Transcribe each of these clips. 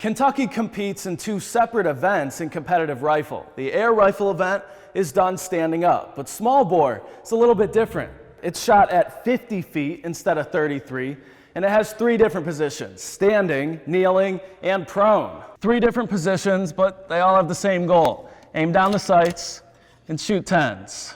Kentucky competes in two separate events in competitive rifle. The air rifle event is done standing up, but small bore is a little bit different. It's shot at 50 feet instead of 33, and it has 3 different positions: standing, kneeling, and prone. 3 different positions, but they all have the same goal: aim down the sights and shoot 10s.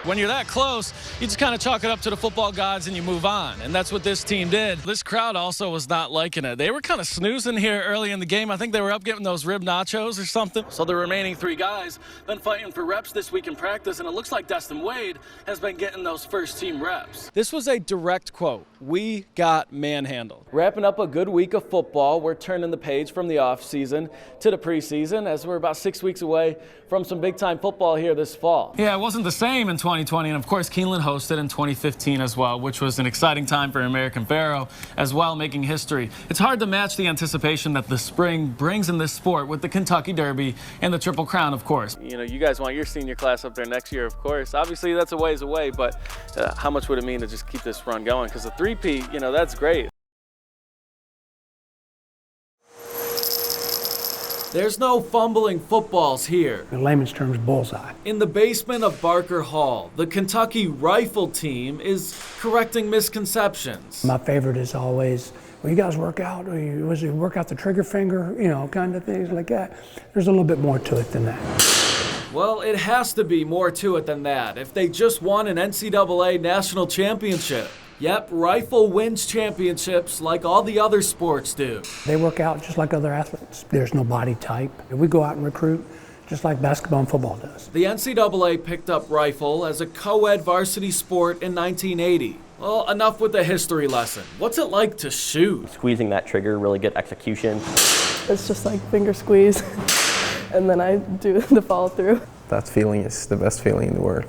When you're that close, you just kind of chalk it up to the football gods and you move on, and that's what this team did. This crowd also was not liking it. They were kind of snoozing here early in the game. I think they were up getting those rib nachos or something. So the remaining 3 guys been fighting for reps this week in practice, and it looks like Destin Wade has been getting those first team reps. This was a direct quote: "We got manhandled." Wrapping up a good week of football, we're turning the page from the off season to the preseason, as we're about 6 weeks away from some big time football here this fall. Yeah, it wasn't the same in 2020, and of course Keeneland hosted in 2015 as well, which was an exciting time for American Pharaoh as well, making history. It's hard to match the anticipation that the spring brings in this sport with the Kentucky Derby and the Triple Crown, of course. You know, you guys want your senior class up there next year, of course. Obviously that's a ways away, but how much would it mean to just keep this run going? Because the 3-peat, you know, that's great. There's no fumbling footballs here. In layman's terms, bullseye. In the basement of Barker Hall, the Kentucky rifle team is correcting misconceptions. My favorite is always, well, you guys work out, or you work out the trigger finger, you know, kind of things like that. There's a little bit more to it than that. Well, it has to be more to it than that if they just won an NCAA national championship. Yep, rifle wins championships like all the other sports do. They work out just like other athletes. There's no body type. We go out and recruit just like basketball and football does. The NCAA picked up rifle as a co-ed varsity sport in 1980. Well, enough with the history lesson. What's it like to shoot? Squeezing that trigger, really good execution. It's just like finger squeeze, and then I do the follow through. That feeling is the best feeling in the world.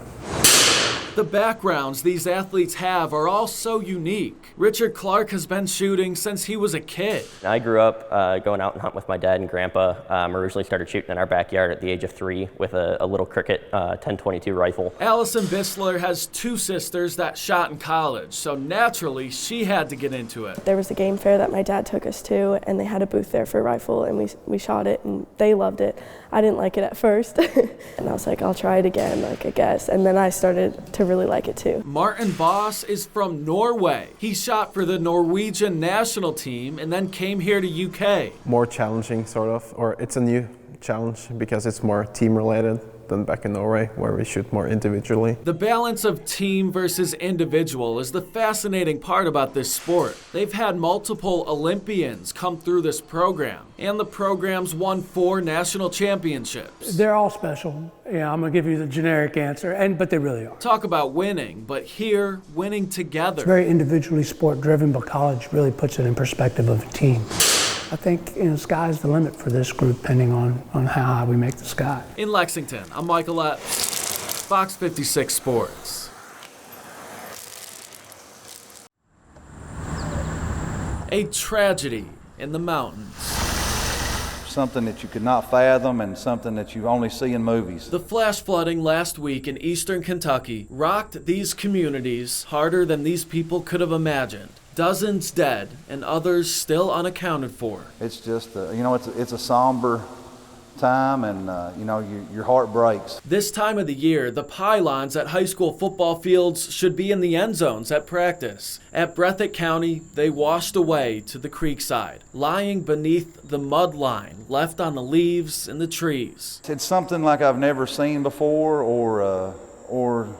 The backgrounds these athletes have are all so unique. Richard Clark has been shooting since he was a kid. I grew up going out and hunt with my dad and grandpa. Originally started shooting in our backyard at the age of 3 with a little Cricket 1022 rifle. Allison Bissler has 2 sisters that shot in college, so naturally she had to get into it. There was a game fair that my dad took us to, and they had a booth there for rifle, and we shot it, and they loved it. I didn't like it at first, and I was like, I'll try it again, like, I guess. And then I started to really like it too. Martin Boss is from Norway. He shot for the Norwegian national team and then came here to UK. More challenging, sort of, or it's a new challenge because it's more team related than back in Norway, where we shoot more individually. The balance of team versus individual is the fascinating part about this sport. They've had multiple Olympians come through this program, and the program's won 4 national championships. They're all special. Yeah, I'm gonna give you the generic answer, but they really are. Talk about winning, but here, winning together. It's very individually sport driven, but college really puts it in perspective of a team. I think, you know, sky's the limit for this group, depending on how high we make the sky. In Lexington, I'm Michael Epps, Fox 56 Sports. A tragedy in the mountains. Something that you could not fathom and something that you only see in movies. The flash flooding last week in eastern Kentucky rocked these communities harder than these people could have imagined. Dozens dead and others still unaccounted for. It's just, you know, it's a somber time, and you know, your heart breaks. This time of the year, the pylons at high school football fields should be in the end zones at practice. At Breathitt County, they washed away to the creekside, lying beneath the mud line left on the leaves and the trees. It's something like I've never seen before, or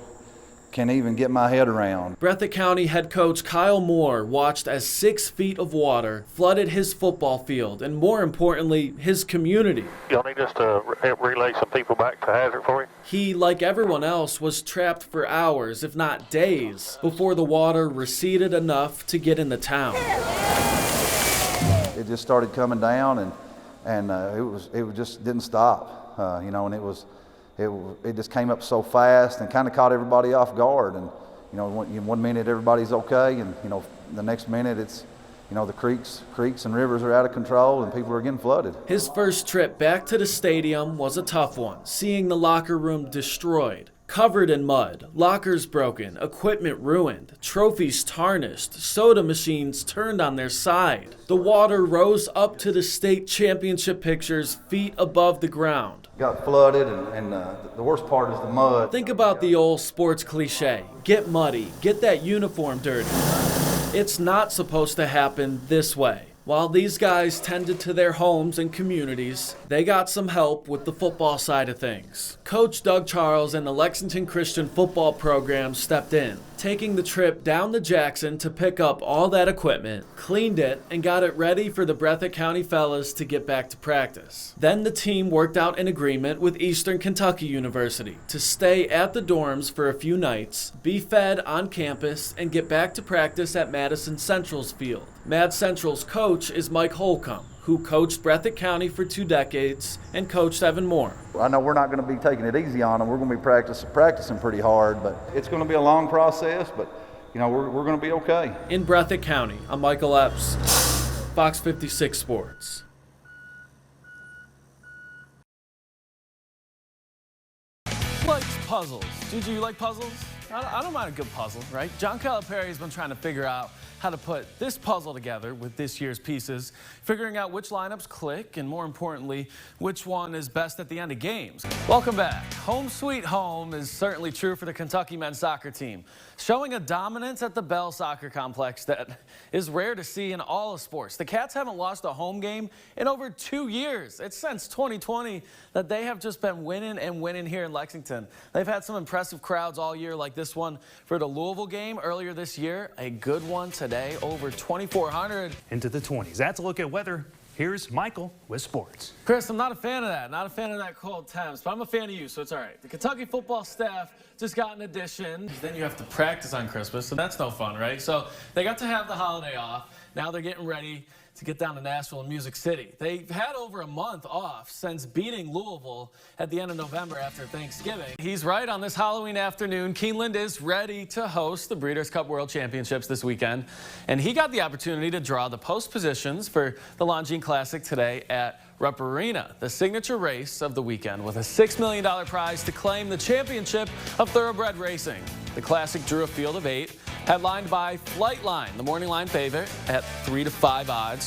can even get my head around. Breathitt County head coach Kyle Moore watched as 6 feet of water flooded his football field and, more importantly, his community. You'll need us to relay some people back to Hazard for you? He, like everyone else, was trapped for hours, if not days, before the water receded enough to get in the town. It just started coming down, and it just didn't stop, you know, and it just came up so fast and kind of caught everybody off guard. And you know, one minute everybody's okay, and you know, the next minute it's, you know, the creeks and rivers are out of control and people are getting flooded. His first trip back to the stadium was a tough one, seeing the locker room destroyed. Covered in mud, lockers broken, equipment ruined, trophies tarnished, soda machines turned on their side. The water rose up to the state championship pictures feet above the ground. Got flooded, and the worst part is the mud. Think about the old sports cliche, get muddy, get that uniform dirty. It's not supposed to happen this way. While these guys tended to their homes and communities, they got some help with the football side of things. Coach Doug Charles and the Lexington Christian football program stepped in, taking the trip down to Jackson to pick up all that equipment, cleaned it, and got it ready for the Breathitt County fellas to get back to practice. Then the team worked out an agreement with Eastern Kentucky University to stay at the dorms for a few nights, be fed on campus, and get back to practice at Madison Central's field. Mad Central's coach is Mike Holcomb, who coached Breathitt County for 2 decades and coached Evan Moore. I know we're not going to be taking it easy on them. We're going to be practicing pretty hard, but it's going to be a long process, but you know, we're going to be okay. In Breathitt County, I'm Michael Epps, Fox 56 Sports. Likes puzzles. Gigi, you like puzzles? I don't mind a good puzzle, right? John Calipari's been trying to figure out how to put this puzzle together with this year's pieces, figuring out which lineups click, and more importantly, which one is best at the end of games. Welcome back. Home sweet home is certainly true for the Kentucky men's soccer team, showing a dominance at the Bell Soccer Complex that is rare to see in all of sports. The Cats haven't lost a home game in over 2 years. It's since 2020 that they have just been winning and winning here in Lexington. They've had some impressive crowds all year, like this one for the Louisville game earlier this year. A good one today, over 2,400. Into the 20s. That's a look at weather. Here's Michael with sports. Chris, I'm not a fan of that. Not a fan of that cold temps, but I'm a fan of you, so it's all right. The Kentucky football staff just got an addition. Then you have to practice on Christmas, so that's no fun, right? So they got to have the holiday off. Now they're getting ready to get down to Nashville and Music City. They've had over a month off since beating Louisville at the end of November after Thanksgiving. He's right. On this Halloween afternoon, Keeneland is ready to host the Breeders' Cup World Championships this weekend, and he got the opportunity to draw the post positions for the Longines Classic today at Rupp Arena, the signature race of the weekend, with a $6 million prize to claim the championship of thoroughbred racing. The Classic drew a field of 8, headlined by Flightline, the morning line favorite at 3-5 odds.